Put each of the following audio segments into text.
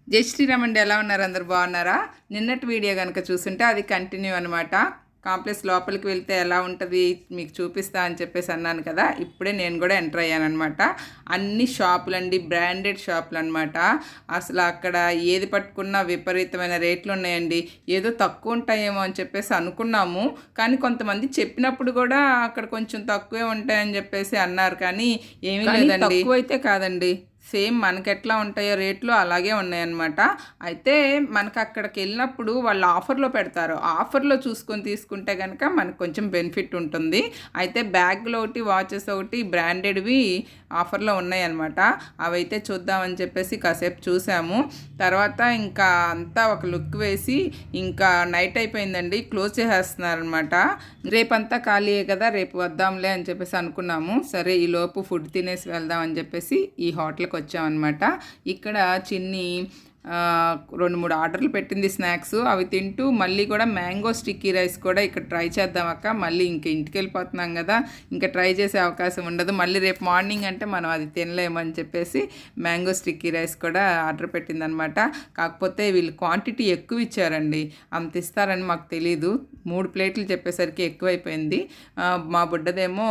జై శ్రీరామ్ అండి. ఎలా ఉన్నారు? అందరు బాగున్నారా? నిన్నటి వీడియో కనుక చూస్తుంటే అది కంటిన్యూ అనమాట. కాంప్లెక్స్ లోపలికి వెళ్తే ఎలా ఉంటుంది మీకు చూపిస్తా అని చెప్పేసి అన్నాను కదా. ఇప్పుడే నేను కూడా ఎంటర్ అయ్యానమాట. అన్ని షాపులండి, బ్రాండెడ్ షాపులు అనమాట. అసలు అక్కడ ఏది పట్టుకున్నా విపరీతమైన రేట్లు ఉన్నాయండి. ఏదో తక్కువ ఉంటాయేమో అని చెప్పేసి అనుకున్నాము, కానీ కొంతమంది చెప్పినప్పుడు కూడా అక్కడ కొంచెం తక్కువే ఉంటాయని చెప్పేసి అన్నారు. కానీ ఏమీ లేదండి, తక్కువ అయితే కాదండి. సేమ్ మనకెట్లా ఉంటాయో రేట్లు అలాగే ఉన్నాయన్నమాట. అయితే మనకు అక్కడికి వెళ్ళినప్పుడు వాళ్ళు ఆఫర్లో పెడతారు. ఆఫర్లో చూసుకొని తీసుకుంటే కనుక మనకు కొంచెం బెనిఫిట్ ఉంటుంది. అయితే బ్యాగ్లో ఒకటి, వాచెస్ ఒకటి బ్రాండెడ్వి ఆఫర్లో ఉన్నాయన్నమాట. అవైతే చూద్దామని చెప్పేసి కాసేపు చూసాము. తర్వాత ఇంకా అంతా ఒక లుక్ వేసి ఇంకా నైట్ అయిపోయిందండి, క్లోజ్ చేసేస్తున్నారనమాట. రేపంతా ఖాళీయే కదా, రేపు వద్దాంలే అని చెప్పేసి అనుకున్నాము. సరే ఈలోపు ఫుడ్ తినేసి వెళ్దాం అని చెప్పేసి ఈ హోటల్కి వచ్చామన్నమాట. ఇక్కడ చిన్ని 2-3 ఆర్డర్లు పెట్టింది స్నాక్స్. అవి తింటూ మళ్ళీ కూడా మ్యాంగో స్టిక్కీ రైస్ కూడా ఇక్కడ ట్రై చేద్దాం అక్క, మళ్ళీ ఇంక ఇంటికి వెళ్ళిపోతున్నాం కదా, ఇంకా ట్రై చేసే అవకాశం ఉండదు, మళ్ళీ రేపు మార్నింగ్ అంటే మనం అది తినలేమని చెప్పేసి మ్యాంగో స్టిక్కీ రైస్ కూడా ఆర్డర్ పెట్టిందనమాట. కాకపోతే వీళ్ళు క్వాంటిటీ ఎక్కువ ఇచ్చారండి, అంత ఇస్తారని మాకు తెలీదు. 3 ప్లేట్లు చెప్పేసరికి ఎక్కువైపోయింది. మా బుడ్డదేమో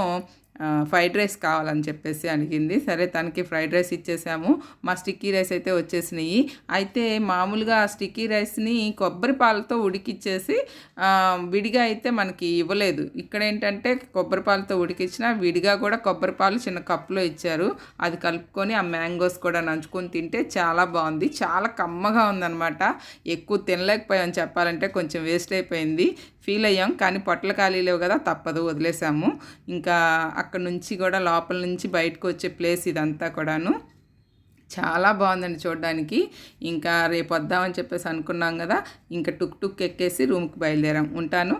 ఫ్రైడ్ రైస్ కావాలని చెప్పేసి అడిగింది. సరే తనకి ఫ్రైడ్ రైస్ ఇచ్చేసాము. మా స్టిక్కీ రైస్ అయితే వచ్చేసినాయి. అయితే మామూలుగా స్టిక్కీ రైస్ని కొబ్బరి పాలతో ఉడికిచ్చేసి విడిగా అయితే మనకి ఇవ్వలేదు. ఇక్కడ ఏంటంటే కొబ్బరి పాలతో ఉడికించిన విడిగా కూడా కొబ్బరి పాలు చిన్న కప్పులో ఇచ్చారు. అది కలుపుకొని ఆ మ్యాంగోస్ కూడా నంచుకొని తింటే చాలా బాగుంది, చాలా కమ్మగా ఉందన్నమాట. ఎక్కువ తినలేకపోయాం చెప్పాలంటే, కొంచెం వేస్ట్ అయిపోయింది, ఫీల్ అయ్యాం. కానీ పొట్టలు ఖాళీ లేవు కదా, తప్పదు, వదిలేసాము. ఇంకా అక్కడ నుంచి కూడా లోపల నుంచి బయటకు వచ్చే ప్లేస్ ఇదంతా కూడాను చాలా బాగుందండి చూడడానికి. ఇంకా రేపు వద్దామని చెప్పేసి అనుకున్నాం కదా, ఇంకా టుక్ ఎక్కేసి రూమ్కి బయలుదేరాం. ఉంటాను.